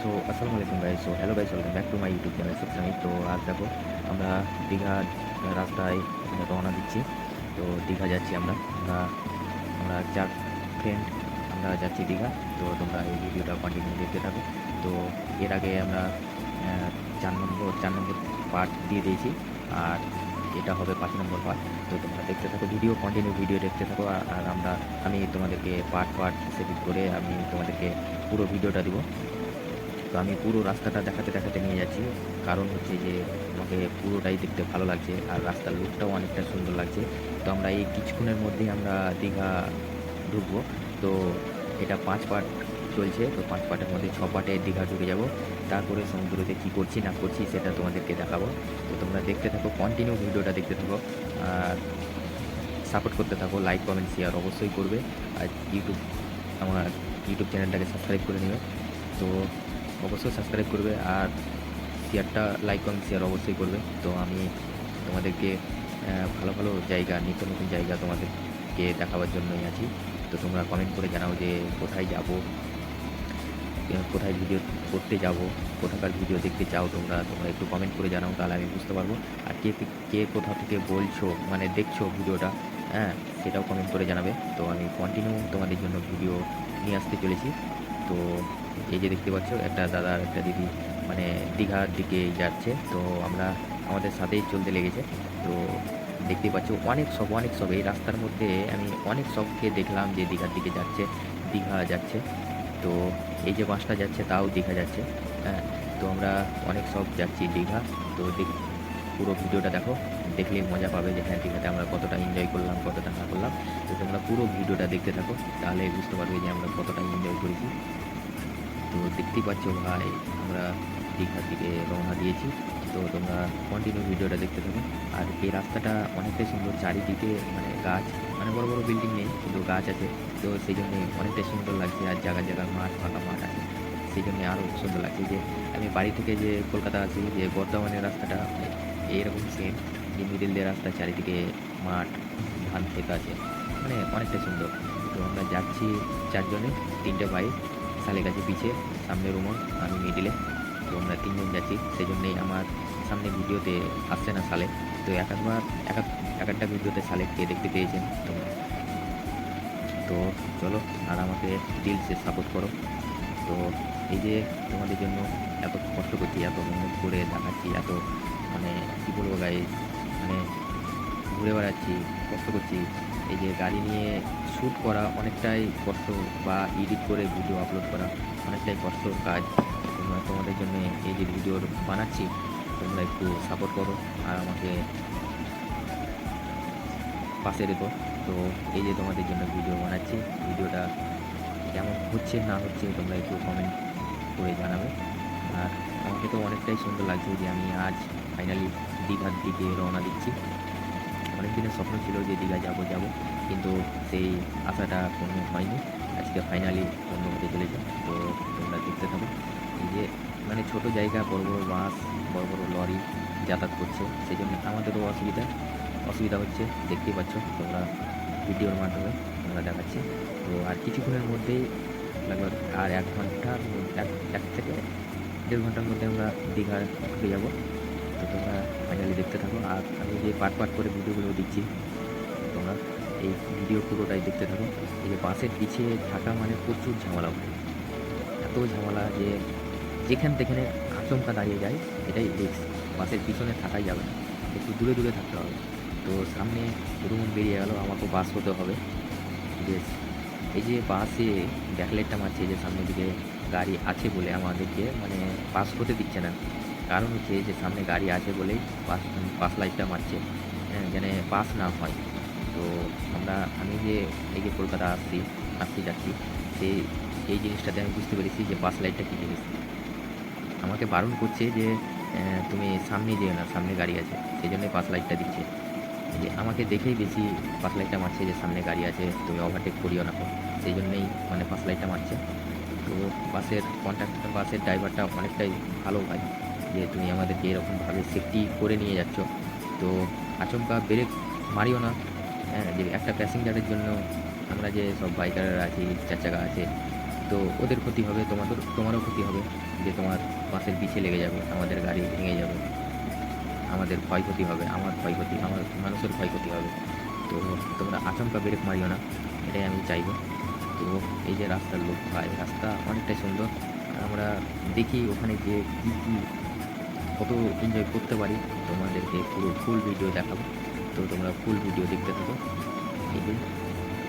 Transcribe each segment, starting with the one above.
So আসসালামু আলাইকুম guys. So hello guys, welcome back to my YouTube channel Sukhsami. তো আজ দেখো আমরা দীঘা রাস্তায় রওনা দিচ্ছি। তো দীঘা যাচ্ছি আমরা আমরা আমরা 4 ফ্রেন্ড আমরা যাচ্ছি দীঘা। তো তোমরা এই ভিডিওটা কন্টিনিউ দেখতে থাকো। তো এর আগে আমরা 4 নম্বর পার্ট দিয়ে দিয়েছি, আর এটা হবে 5 নম্বর পার্ট। তো তোমরা দেখতে থাকো, কন্টিনিউ ভিডিও দেখতে থাকো। আর আমি তোমাদেরকে পার্ট পার্ট সেট করে আমি তোমাদেরকে পুরো ভিডিওটা দিব। তো আমি পুরো রাস্তাটা দেখাতে দেখাতে নিয়ে যাচ্ছি, কারণ হচ্ছে যে আমাকে পুরোটাই দেখতে ভালো লাগছে আর রাস্তার লুকটাও অনেকটা সুন্দর লাগছে। তো আমরা এই কিছুক্ষণের মধ্যেই আমরা দীঘা ঢুকবো। তো এটা 5 পার্ট চলছে। তো 5 পার্টের মধ্যে 6 পার্টে দীঘা ঢুকে যাব। তারপরে সমুদ্রতে কী করছি না করছি সেটা তোমাদেরকে দেখাবো। তো তোমরা দেখতে থাকো, কন্টিনিউ ভিডিওটা দেখতে থাকো আর সাপোর্ট করতে থাকো। লাইক কমেন্ট শেয়ার অবশ্যই করবে। আর আমার ইউটিউব চ্যানেলটাকে সাবস্ক্রাইব করে নেবে। তো অবশ্যই সাবস্ক্রাইব করবে আর শেয়ারটা, লাইক কমেন্ট শেয়ার অবশ্যই করবে। তো আমি তোমাদেরকে ভালো ভালো জায়গা, নিত্য নতুন জায়গা তোমাদেরকে দেখাবার জন্যই আছি। তো তোমরা কমেন্ট করে জানাও যে কোথায় যাব, কোথায় ভিডিও করতে যাব, কোথাকার ভিডিও দেখতে চাও তোমরা তোমরা একটু কমেন্ট করে জানাও, তাহলে আমি বুঝতে পারবো। আর কে কে কোথা থেকে বলছো, মানে দেখছো ভিডিওটা, হ্যাঁ সেটাও কমেন্ট করে জানাবে। তো আমি কন্টিনিউ তোমাদের জন্য ভিডিও নিয়ে আসতে চলেছি। তো এই যে দেখতে পাচ্ছ, একটা দাদা আর একটা দিদি মানে দীঘার দিকে যাচ্ছে। তো আমরা আমাদের সাথেই চলতে লেগেছে। তো দেখতে পাচ্ছ অনেক সব এই রাস্তার মধ্যে আমি অনেক সবকে দেখলাম যে দীঘার দিকে যাচ্ছে, দীঘা যাচ্ছে। তো এই যে বাসটা যাচ্ছে তাও দীঘা যাচ্ছে। হ্যাঁ, তো আমরা অনেক সব যাচ্ছি দীঘা। তো পুরো ভিডিওটা দেখো, দেখলেই মজা পাবে যে হ্যাঁ দীঘাতে আমরা কতটা এনজয় করলাম, কতটা না করলাম। তো তোমরা পুরো ভিডিওটা দেখতে থাকো, তাহলে বুঝতে পারবে যে আমরা কতটা এনজয় করেছি। তো দেখতেই পাচ্ছ ভাই, আমরা দীঘার দিকে রওনা দিয়েছি। তো তোমরা কন্টিনিউ ভিডিওটা দেখতে থাকো। আর এই রাস্তাটা অনেকটাই সুন্দর, চারিদিকে মানে গাছ, মানে বড় বড় বিল্ডিং নেই কিন্তু গাছ আছে। তো সেই জন্যে অনেকটাই সুন্দর লাগছে। আর জায়গায় জায়গায় মাঠ, ফাঁকা মাঠ আছে, সেই জন্যে আরও সুন্দর লাগছে। যে আমি বাড়ি থেকে যে কলকাতা আসি, যে বর্ধমানের রাস্তাটা মানে এইরকম সেম, যে মিডিল দিয়ে রাস্তা, চারিদিকে মাঠ, ধান ক্ষেত আছে, মানে অনেকটাই সুন্দর। তো আমরা যাচ্ছি 4 জনে, 3টে বাইক, সালেক আছে পিছে, সামনে রুমন, আমি মিডিলে। তো আমরা 3 জন যাচ্ছি, সেই জন্যেই আমার সামনে ভিডিওতে আসছে না সালেক। তো এক একটা ভিডিওতে সালেককে দেখতে পেয়েছেন তোমরা। তো চলো, আর আমাকে রিলসে সাপোর্ট করো। তো এই যে তোমাদের জন্য এত কষ্ট করছি, এত মেহনত করে দেখাচ্ছি, এত মানে কী বলবো গাইস, মানে ঘুরে বেড়াচ্ছি, কষ্ট করছি। এই যে গাড়ি নিয়ে শ্যুট করা অনেকটাই কষ্ট, বা এডিট করে ভিডিও আপলোড করা অনেকটাই কষ্টর কাজ। তোমাদের জন্য এই যে ভিডিও বানাচ্ছি, তোমরা একটু সাপোর্ট করো আর আমাকে পাশে রেখো। তো এই যে তোমাদের জন্য ভিডিও বানাচ্ছি, ভিডিওটা কেমন হচ্ছে না হচ্ছে তোমরা একটু কমেন্ট করে জানাবে। আর আমাকে তো অনেকটাই সুন্দর লাগছে যে আমি আজ ফাইনালি দীঘার দিকে রওনা দিচ্ছি। অনেক দিনের স্বপ্ন ছিল যে দীঘা যাব যাব, কিন্তু সেই আশাটা পূর্ণ হয়নি। আজকে ফাইনালি পূর্ণ হতে চলেছে। তো তোমরা দেখতে থাকো। এই যে মানে ছোট জায়গা, বড় বড় বাস, বড় বড় লরি যাতায়াত করছে, সেই জন্য আমাদেরও অসুবিধা হচ্ছে, দেখতেই পাচ্ছ তোমরা ভিডিওর মাধ্যমে তোমরা দেখাচ্ছি। তো আর কিছুক্ষণের মধ্যেই লাগভগ আর 1 ঘন্টার মধ্যে, এক থেকে 1.5 ঘন্টার মধ্যে আমরা দীঘা ঢুকে যাব। তো তোমরা ফাইনালি দেখতে থাকো। আর আমি যে পার্ট পার্ট করে ভিডিওগুলো দিচ্ছি, তোমরা এই ভিডিও পুরোটাই দেখতে থাকো। এই যে বাসের পিছিয়ে থাকা মানে প্রচুর ঝামেলা হয়, এত ঝামেলা যে যেখানে যেখানে আচমকা দাঁড়িয়ে যায়, এটাই রিস্ক। বাসের পিছনে থাকাই যাবে না, একটু দূরে দূরে থাকতে হবে। তো সামনে রুম বেরিয়ে গেল, আমাকেও বাস হতে হবে। বেশ, এই যে বাসে ব্যাকলাইটটা মারছে, যে সামনের দিকে গাড়ি আছে বলে আমাদেরকে মানে পাস হতে দিচ্ছে না। কারণ হচ্ছে যে সামনে গাড়ি আছে বলেই পাস লাইটটা মারছে, হ্যাঁ, যেন পাস না হয়। তো আমি যে এই যে কলকাতা আসতে যাচ্ছি, সেই এই জিনিসটাতে আমি বুঝতে পেরেছি যে পাস লাইটটা কী জিনিস। আমাকে বারণ করছে যে তুমি সামনে যেও না, সামনে গাড়ি আছে, সেই জন্যই পাস লাইটটা দিচ্ছে। যে আমাকে দেখেই বেশি পাস লাইটটা মারছে, যে সামনে গাড়ি আছে তুমি ওভারটেক করিও না, সেই জন্যেই মানে পাস লাইটটা মারছে। তো বাসের ড্রাইভারটা অনেকটাই ভালো ভাই, যে তুমি আমাদেরকে এরকমভাবে সেফটি করে নিয়ে যাচ্ছ। তো আচমকা ব্রেক মারিও না, হ্যাঁ, যে একটা প্যাসেঞ্জারের জন্য আমরা যে সব বাইকাররা আছি, 4 চাকা আছে, তো ওদের ক্ষতি হবে, তোমারও ক্ষতি হবে, যে তোমার বাসের পিছে লেগে যাবে, আমাদের গাড়ি ভেঙে যাবে, আমাদের ক্ষয়ক্ষতি হবে, আমার ক্ষয়ক্ষতি, আমার মানুষের ক্ষয়ক্ষতি হবে। তো তোমরা আচমকা ব্রেক মারিও না, এটাই আমি চাইবো। তো এই যে রাস্তার লোক ভাই, রাস্তা অনেকটাই সুন্দর। আমরা দেখি ওখানে গিয়ে কী কী কত এনজয় করতে পারি, তোমাদেরকে পুরো ফুল ভিডিও দেখাবো। তো তোমরা ফুল ভিডিও দেখতে থাকো। এই যে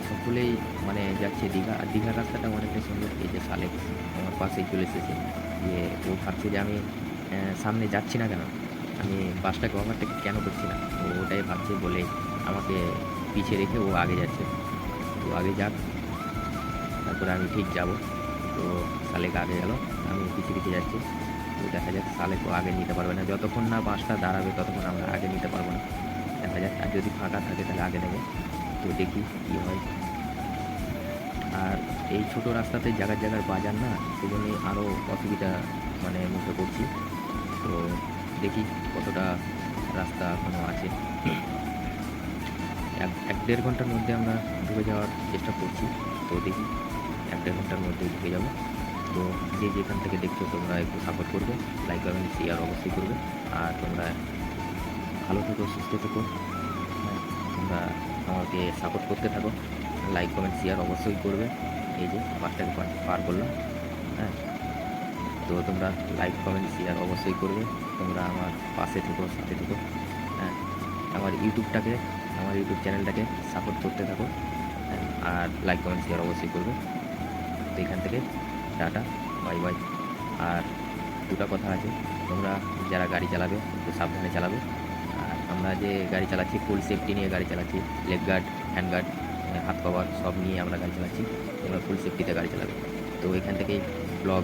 সকলেই মানে যাচ্ছে দীঘা, আর দীঘার রাস্তাটা অনেকটাই সুন্দর। এই যে সালেক আমার পাশেই চলে এসেছে, যে ও ভাবছে যে আমি সামনে যাচ্ছি না কেন, আমি বাসটাকে ওভারটেক কেন করছি না, ও ওটাই ভাবছে বলে আমাকে পিছিয়ে রেখে ও আগে যাচ্ছে। তো আগে যাক, তারপরে আমি ঠিক যাব। তো সালেক আগে গেল, আমি পিছিয়ে পিছিয়ে যাচ্ছি। তো দেখা যাক, সালেকও আগে নিতে পারবে না, যতক্ষণ না বাসটা দাঁড়াবে ততক্ষণ আমরা আগে নিতে পারবো না। দেখা যাক, আর যদি ফাঁকা থাকে তাহলে আগে নেবো। তো দেখি কী হয়। আর এই ছোট রাস্তাতে জায়গার জায়গার বাজার না, সেজন্যই আরও অসুবিধা মানে মুখে পড়ছি। তো দেখি কতটা রাস্তা এখনও আছে। এক দেড় ঘন্টার মধ্যে আমরা ঢুকে যাওয়ার চেষ্টা করছি। তো দেখি, এক দেড় ঘন্টার মধ্যে ঢুকে যাব। তো যে যেখান থেকে দেখছো তোমরা একটু সাপোর্ট করবে, লাইক কমেন্ট শেয়ার অবশ্যই করবে। আর তোমরা ভালো থেকো, সুস্থ থেকো। হ্যাঁ, তোমরা আমাকে সাপোর্ট করতে থাকো, লাইক কমেন্ট শেয়ার অবশ্যই করবে। এই যে বাসটাকে পার করলাম। হ্যাঁ, তো তোমরা লাইক কমেন্ট শেয়ার অবশ্যই করবে, তোমরা আমার পাশে থেকো, সাথে থেকো। হ্যাঁ, আমার ইউটিউব চ্যানেলটাকে সাপোর্ট করতে থাকো। হ্যাঁ, আর লাইক কমেন্ট শেয়ার অবশ্যই করবে। তো এখান থেকে টাটা, বাই বাই। আর দুটো কথা আছে, তোমরা যারা গাড়ি চালাবে একটু সাবধানে চালাবে। আর আমরা যে গাড়ি চালাচ্ছি ফুল সেফটি নিয়ে গাড়ি চালাচ্ছি, লেগ গার্ড, হ্যান্ড গার্ড, হাত কভার সব নিয়ে আমরা গাড়ি চালাচ্ছি। তোমরা ফুল সেফটিতে গাড়ি চালাবে। तो এখান থেকেই ব্লগ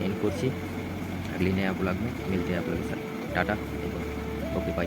এন্ড করছি। अगली नया ब्लॉग में मिलते हैं आप लोगों के साथ। Tata, okay bye.